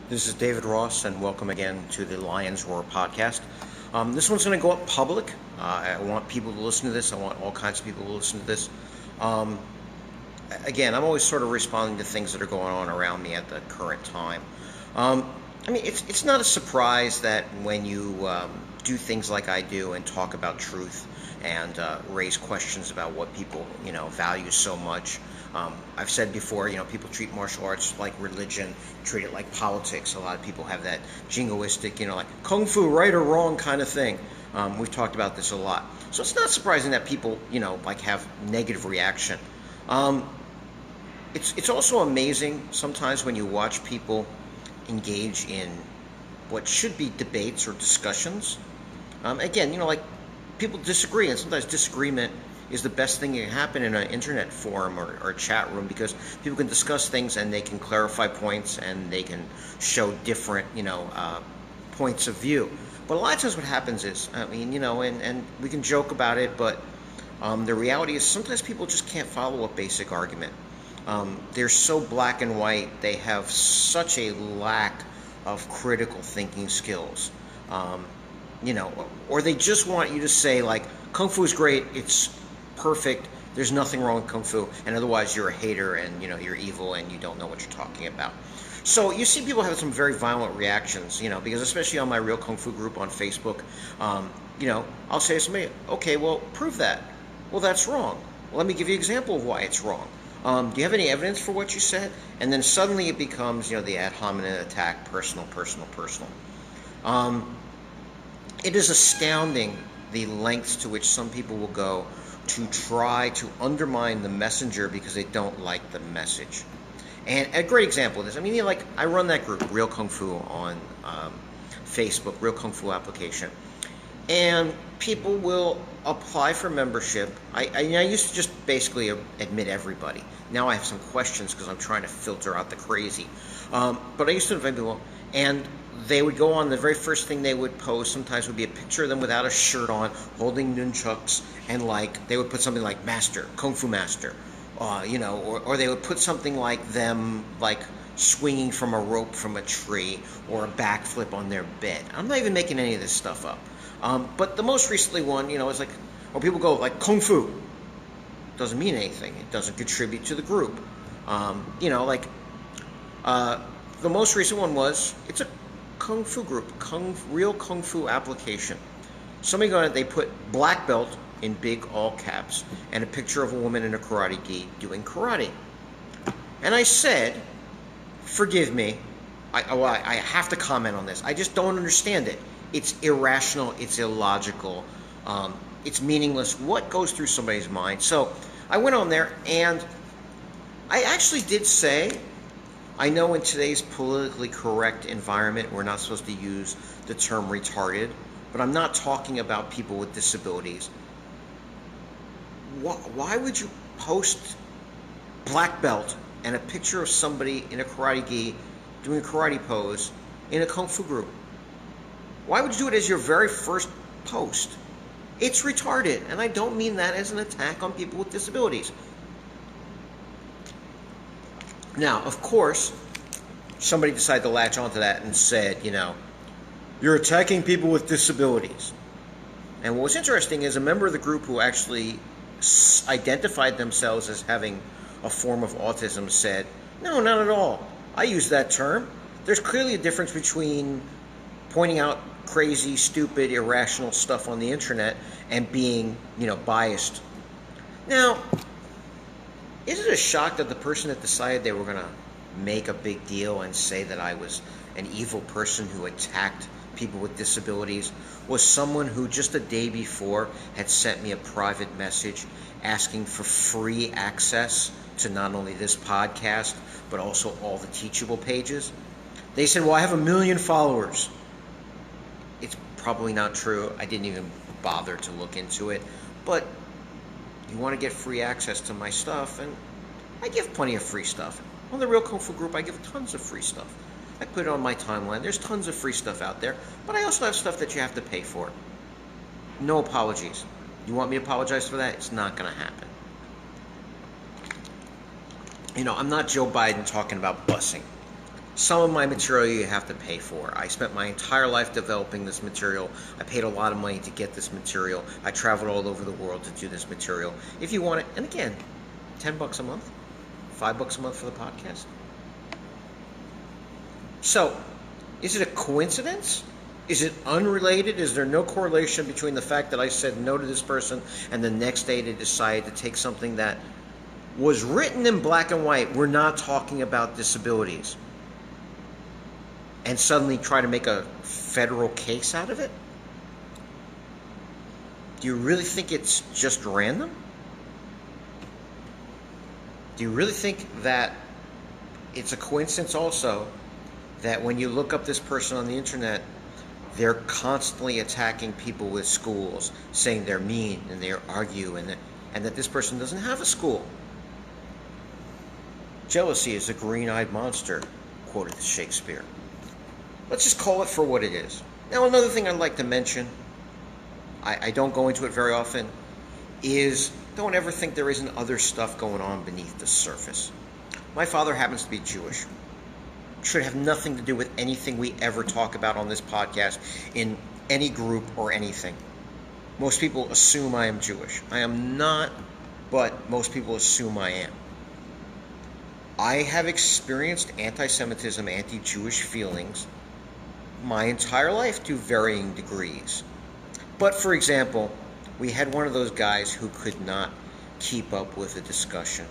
This is David Ross, and welcome again to the Lions Roar podcast. This one's going to go up public. I want people to listen to this. I want all kinds of people to listen to this. Again, I'm always sort of responding to things that are going on around me at the current time. It's not a surprise that when you do things like I do and talk about truth and raise questions about what people, value so much. I've said before, people treat martial arts like religion, treat it like politics. A lot of people have that jingoistic, like kung fu, right or wrong kind of thing. We've talked about this a lot. So it's not surprising that people, have negative reaction. It's also amazing sometimes when you watch people engage in what should be debates or discussions. Again, people disagree, and sometimes disagreement is the best thing that can happen in an internet forum or chat room, because people can discuss things and they can clarify points and they can show different, points of view. But a lot of times what happens is, and we can joke about it, but the reality is sometimes people just can't follow a basic argument. They're so black and white. They have such a lack of critical thinking skills. Or they just want you to say, like, Kung Fu is great, it's perfect, there's nothing wrong with Kung Fu, and otherwise you're a hater and, you're evil and you don't know what you're talking about. So you see people have some very violent reactions, because especially on my Real Kung Fu group on Facebook, I'll say to somebody, okay, well, prove that. Well, that's wrong. Well, let me give you an example of why it's wrong. Do you have any evidence for what you said? And then suddenly it becomes, the ad hominem attack, personal. It is astounding the lengths to which some people will go to try to undermine the messenger because they don't like the message. And a great example of this, I run that group, Real Kung Fu, on Facebook, Real Kung Fu application. And people will apply for membership. I used to just basically admit everybody. Now I have some questions because I'm trying to filter out the crazy. But I used to invite people, and they would go on, the very first thing they would post sometimes would be a picture of them without a shirt on, holding nunchucks, and they would put something like Master, Kung Fu Master, or they would put something like them, swinging from a rope from a tree, or a backflip on their bed. I'm not even making any of this stuff up. But the most recently one, is or people go like Kung Fu. Doesn't mean anything. It doesn't contribute to the group. The most recent one was, it's a Kung Fu group, Real Kung Fu application. Somebody got it, they put black belt in big all caps and a picture of a woman in a karate gi doing karate. And I said, forgive me, I have to comment on this. I just don't understand it. It's irrational, it's illogical, it's meaningless. What goes through somebody's mind? So I went on there, and I actually did say, I know in today's politically correct environment we're not supposed to use the term retarded, but I'm not talking about people with disabilities. Why would you post black belt and a picture of somebody in a karate gi doing a karate pose in a Kung Fu group? Why would you do it as your very first post? It's retarded, and I don't mean that as an attack on people with disabilities. Now, of course, somebody decided to latch onto that and said, you're attacking people with disabilities. And what was interesting is a member of the group who actually identified themselves as having a form of autism said, no, not at all. I use that term. There's clearly a difference between pointing out crazy, stupid, irrational stuff on the internet and being, biased. Now, is it a shock that the person that decided they were going to make a big deal and say that I was an evil person who attacked people with disabilities was someone who just a day before had sent me a private message asking for free access to not only this podcast, but also all the Teachable pages? They said, well, I have 1 million followers. It's probably not true. I didn't even bother to look into it. But you want to get free access to my stuff, and I give plenty of free stuff. On the Real Kung Fu group, I give tons of free stuff. I put it on my timeline. There's tons of free stuff out there, but I also have stuff that you have to pay for. No apologies. You want me to apologize for that? It's not going to happen. I'm not Joe Biden talking about busing. Some of my material you have to pay for. I spent my entire life developing this material. I paid a lot of money to get this material. I traveled all over the world to do this material. If you want it, and again, $10 a month, $5 a month for the podcast. So, is it a coincidence? Is it unrelated? Is there no correlation between the fact that I said no to this person and the next day they decided to take something that was written in black and white, we're not talking about disabilities, and suddenly try to make a federal case out of it? Do you really think it's just random? Do you really think that it's a coincidence also that when you look up this person on the internet, they're constantly attacking people with schools, saying they're mean and they argue, and that this person doesn't have a school? Jealousy is a green-eyed monster, quoted Shakespeare. Let's just call it for what it is. Now, another thing I'd like to mention, I don't go into it very often, is don't ever think there isn't other stuff going on beneath the surface. My father happens to be Jewish. Should have nothing to do with anything we ever talk about on this podcast in any group or anything. Most people assume I am Jewish. I am not, but most people assume I am. I have experienced anti-Semitism, anti-Jewish feelings my entire life to varying degrees. But for example, we had one of those guys who could not keep up with a discussion.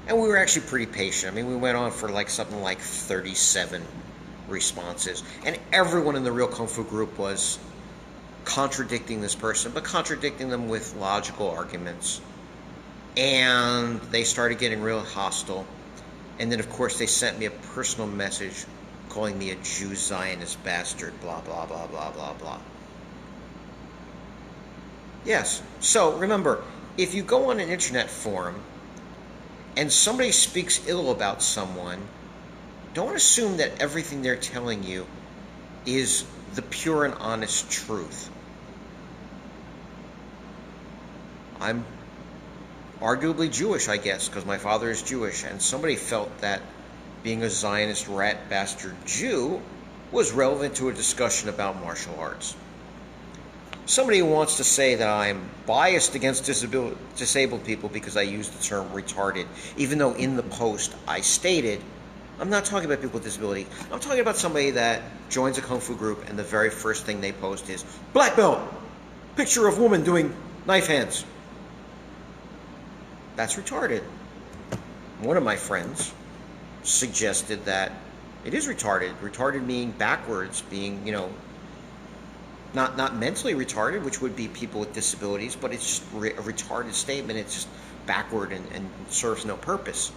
And we were actually pretty patient. I mean, we went on for something like 37 responses. And everyone in the Real Kung Fu group was contradicting this person, but contradicting them with logical arguments. And they started getting real hostile. And then, of course, they sent me a personal message calling me a Jew Zionist bastard, blah, blah, blah, blah, blah, blah. Yes. So, remember, if you go on an internet forum and somebody speaks ill about someone, don't assume that everything they're telling you is the pure and honest truth. I'm arguably Jewish, I guess, because my father is Jewish, and somebody felt that being a Zionist rat bastard Jew was relevant to a discussion about martial arts. Somebody wants to say that I'm biased against disabled people because I use the term retarded, even though in the post I stated I'm not talking about people with disability. I'm talking about somebody that joins a Kung Fu group and the very first thing they post is black belt, picture of woman doing knife hands. That's retarded. One of my friends suggested that it is retarded. Retarded meaning backwards, being, not mentally retarded, which would be people with disabilities, but it's just a retarded statement. It's just backward and serves no purpose.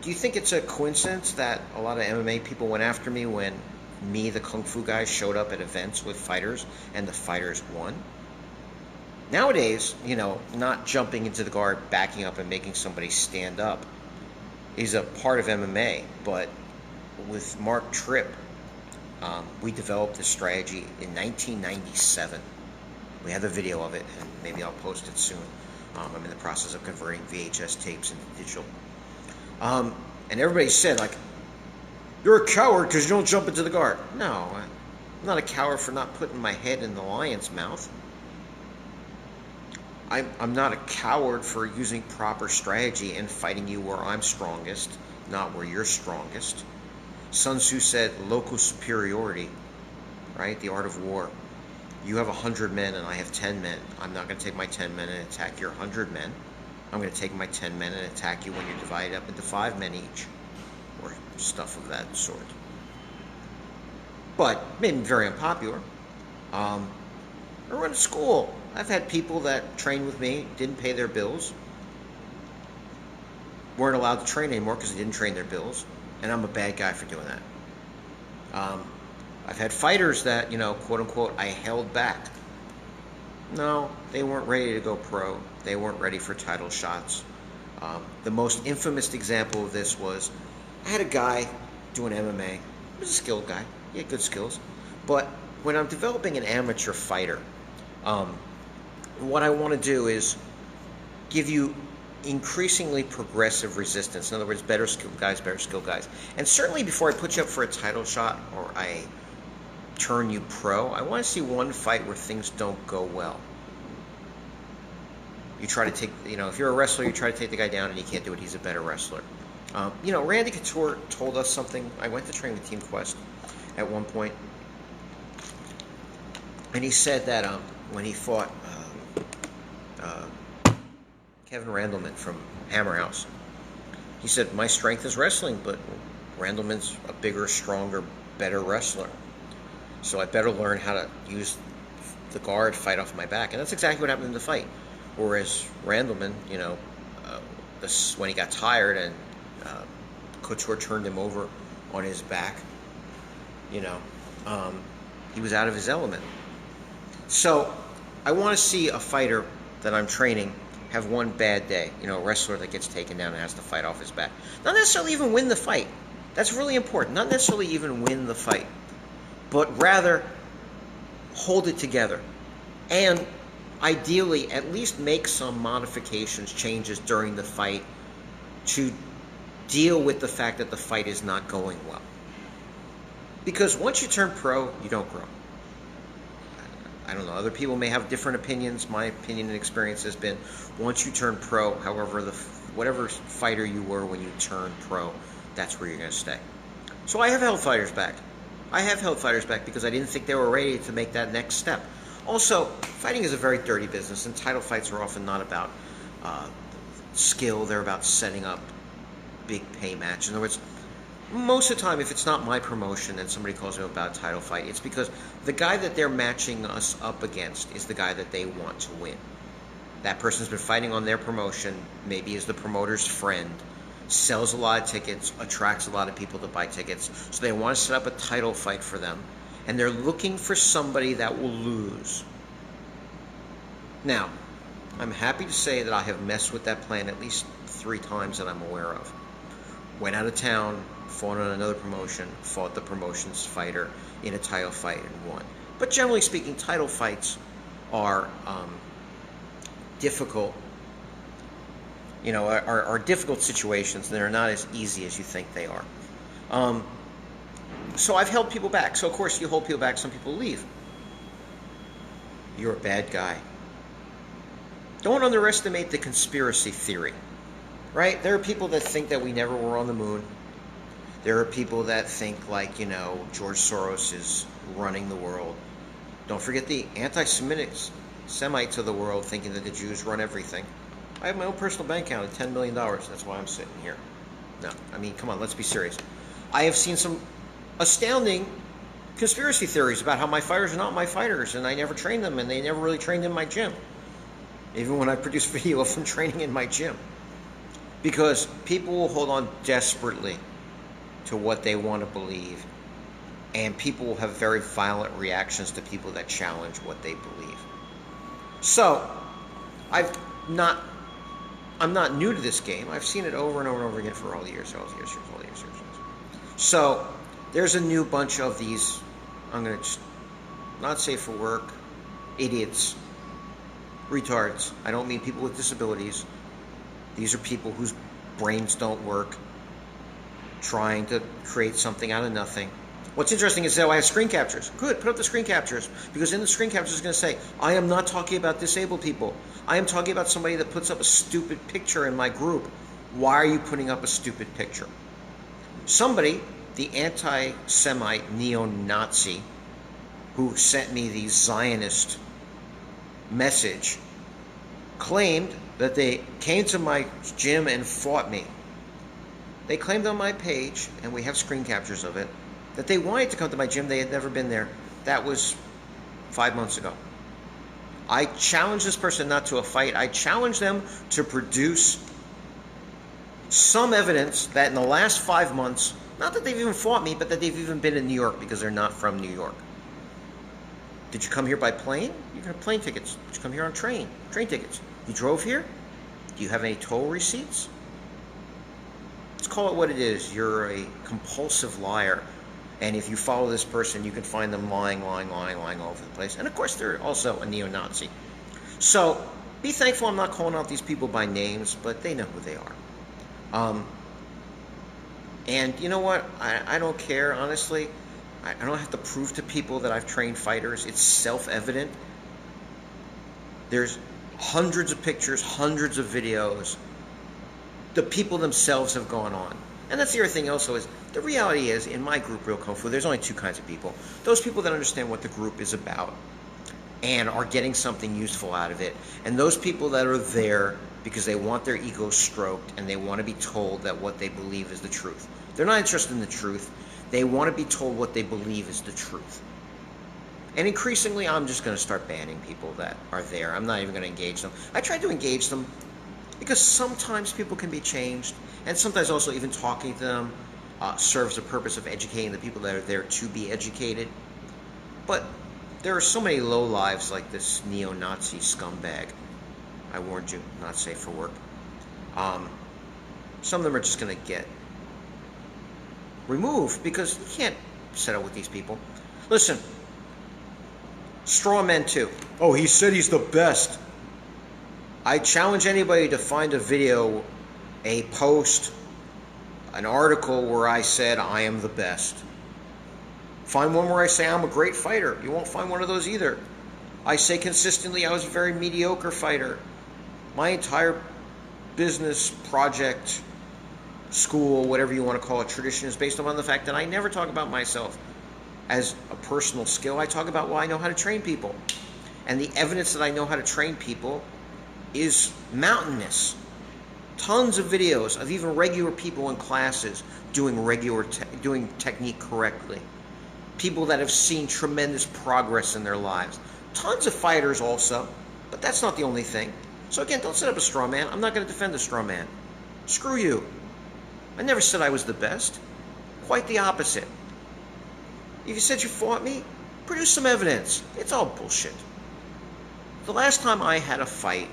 Do you think it's a coincidence that a lot of MMA people went after me when me, the Kung Fu guy, showed up at events with fighters and the fighters won? Nowadays, not jumping into the guard, backing up and making somebody stand up is a part of MMA, but with Mark Tripp, we developed this strategy in 1997. We have a video of it, and maybe I'll post it soon. I'm in the process of converting VHS tapes into digital. And everybody said, you're a coward because you don't jump into the guard. No, I'm not a coward for not putting my head in the lion's mouth. I'm not a coward for using proper strategy and fighting you where I'm strongest, not where you're strongest. Sun Tzu said local superiority, right? The art of war. You have 100 men and I have 10 men. I'm not going to take my 10 men and attack your 100 men. I'm going to take my 10 men and attack you when you're divided up into 5 men each, or stuff of that sort. But made me very unpopular. I run a school. I've had people that trained with me, didn't pay their bills, weren't allowed to train anymore because they didn't train their bills, and I'm a bad guy for doing that. I've had fighters that, quote unquote, I held back. No, they weren't ready to go pro. They weren't ready for title shots. The most infamous example of this was, I had a guy doing MMA. He was a skilled guy. He had good skills. But when I'm developing an amateur fighter, what I want to do is give you increasingly progressive resistance. In other words, better skilled guys, better skilled guys. And certainly before I put you up for a title shot or I turn you pro, I want to see one fight where things don't go well. You try to take, if you're a wrestler, you try to take the guy down and you can't do it. He's a better wrestler. Randy Couture told us something. I went to train with Team Quest at one point, and he said that when he fought Kevin Randleman from Hammer House, he said, my strength is wrestling, but Randleman's a bigger, stronger, better wrestler. So I better learn how to use the guard, fight off my back. And that's exactly what happened in the fight. Whereas Randleman, when he got tired and Couture turned him over on his back, he was out of his element. So I want to see a fighter that I'm training have one bad day, a wrestler that gets taken down and has to fight off his back. Not necessarily even win the fight. That's really important. Not necessarily even win the fight, but rather hold it together. And ideally, at least make some modifications, changes during the fight to deal with the fact that the fight is not going well. Because once you turn pro, you don't grow. I don't know, other people may have different opinions. My opinion and experience has been, once you turn pro, however, whatever fighter you were when you turned pro, that's where you're going to stay. So I have held fighters back. I have held fighters back because I didn't think they were ready to make that next step. Also, fighting is a very dirty business, and title fights are often not about skill. They're about setting up big pay match. In other words, most of the time, if it's not my promotion and somebody calls me about a title fight, it's because the guy that they're matching us up against is the guy that they want to win. That person's been fighting on their promotion, maybe is the promoter's friend, sells a lot of tickets, attracts a lot of people to buy tickets, so they want to set up a title fight for them, and they're looking for somebody that will lose. Now, I'm happy to say that I have messed with that plan at least 3 times that I'm aware of. Went out of town, fought on another promotion, fought the promotion's fighter in a title fight and won. But generally speaking, title fights are difficult, are difficult situations, and they're not as easy as you think they are. So I've held people back. So of course you hold people back, some people leave. You're a bad guy. Don't underestimate the conspiracy theory, right? There are people that think that we never were on the moon. There are people that think like, George Soros is running the world. Don't forget the anti-Semites of the world thinking that the Jews run everything. I have my own personal bank account of $10 million. That's why I'm sitting here. No, come on, let's be serious. I have seen some astounding conspiracy theories about how my fighters are not my fighters, and I never trained them, and they never really trained in my gym. Even when I produce video of them training in my gym. Because people will hold on desperately to what they want to believe, and people will have very violent reactions to people that challenge what they believe. So, I'm not new to this game. I've seen it over and over and over again for all the years. So, there's a new bunch of these, I'm going to just not safe for work, idiots, retards. I don't mean people with disabilities. These are people whose brains don't work, trying to create something out of nothing. What's interesting is that I have screen captures. Good, put up the screen captures, because in the screen captures it's going to say, I am not talking about disabled people. I am talking about somebody that puts up a stupid picture in my group. Why are you putting up a stupid picture? Somebody, the anti-Semite neo-Nazi, who sent me the Zionist message, claimed that they came to my gym and fought me. They claimed on my page, and we have screen captures of it, that they wanted to come to my gym. They had never been there. That was 5 months ago. I challenged this person not to a fight. I challenged them to produce some evidence that in the last 5 months, not that they've even fought me, but that they've even been in New York, because they're not from New York. Did you come here by plane? You have plane tickets. Did you come here on train tickets? You drove here? Do you have any toll receipts? Let's call it what it is. You're a compulsive liar. And if you follow this person, you can find them lying all over the place. And of course, they're also a neo-Nazi. So, Be thankful I'm not calling out these people by names, but they know who they are. And you know what? I don't care, honestly. I don't have to prove to people that I've trained fighters. It's self-evident. There's hundreds of pictures, hundreds of videos. The people themselves have gone on. And that's the other thing also is, the reality is, in my group, Real Kung Fu, there's only two kinds of people. Those people that understand what the group is about and are getting something useful out of it. And those people that are there because they want their ego stroked and they want to be told that what they believe is the truth. They're not interested in the truth. They want to be told what they believe is the truth. And increasingly, I'm just going to start banning people that are there. I'm not even going to engage them. I try to engage them because sometimes people can be changed, and sometimes also even talking to them serves the purpose of educating the people that are there to be educated. But there are so many lowlives like this neo-Nazi scumbag. I warned you, not safe for work. Some of them are just going to get removed because you can't settle with these people. Listen, straw men too. Oh, he said he's the best. I challenge anybody to find a video, a post, an article where I said I am the best. Find one where I say I'm a great fighter. You won't find one of those either. I say consistently I was a very mediocre fighter. My entire business, project, school, whatever you want to call it, tradition is based upon the fact that I never talk about myself as a personal skill. I talk about, well, I know how to train people. And the evidence that I know how to train people is mountainous. Tons of videos of even regular people in classes doing technique correctly. People that have seen tremendous progress in their lives. Tons of fighters also, but that's not the only thing. So again, don't set up a straw man. I'm not going to defend the straw man. Screw you. I never said I was the best. Quite the opposite. If you said you fought me, produce some evidence. It's all bullshit. The last time I had a fight,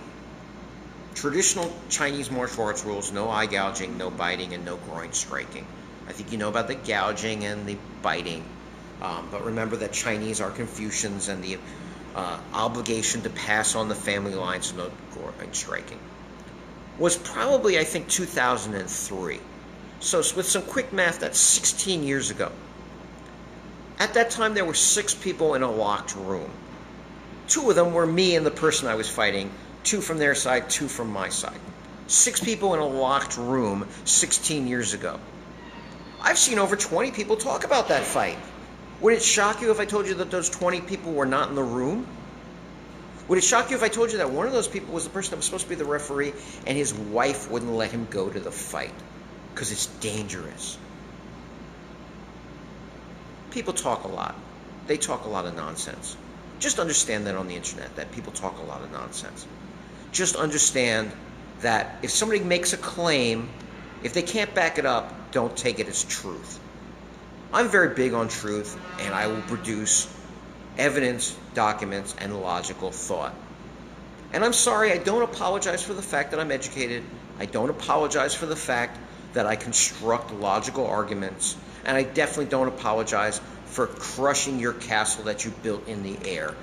traditional Chinese martial arts rules, no eye gouging, no biting, and no groin striking. I think you know about the gouging and the biting. But remember that Chinese are Confucians, and the obligation to pass on the family line, so no groin striking, was probably, I think, 2003. So with some quick math, that's 16 years ago. At that time, there were 6 people in a locked room. 2 of them were me and the person I was fighting, 2 from their side, 2 from my side. 6 people in a locked room 16 years ago. I've seen over 20 people talk about that fight. Would it shock you if I told you that those 20 people were not in the room? Would it shock you if I told you that one of those people was the person that was supposed to be the referee and his wife wouldn't let him go to the fight because it's dangerous? People talk a lot. They talk a lot of nonsense. Just understand that on the internet, that people talk a lot of nonsense. Just understand that if somebody makes a claim, if they can't back it up, don't take it as truth. I'm very big on truth, and I will produce evidence, documents, and logical thought. And I'm sorry, I don't apologize for the fact that I'm educated. I don't apologize for the fact that I construct logical arguments. And I definitely don't apologize for crushing your castle that you built in the air.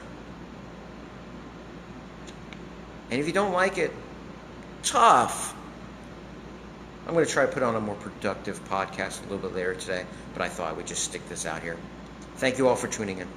And if you don't like it, tough. I'm going to try to put on a more productive podcast a little bit later today, but I thought I would just stick this out here. Thank you all for tuning in.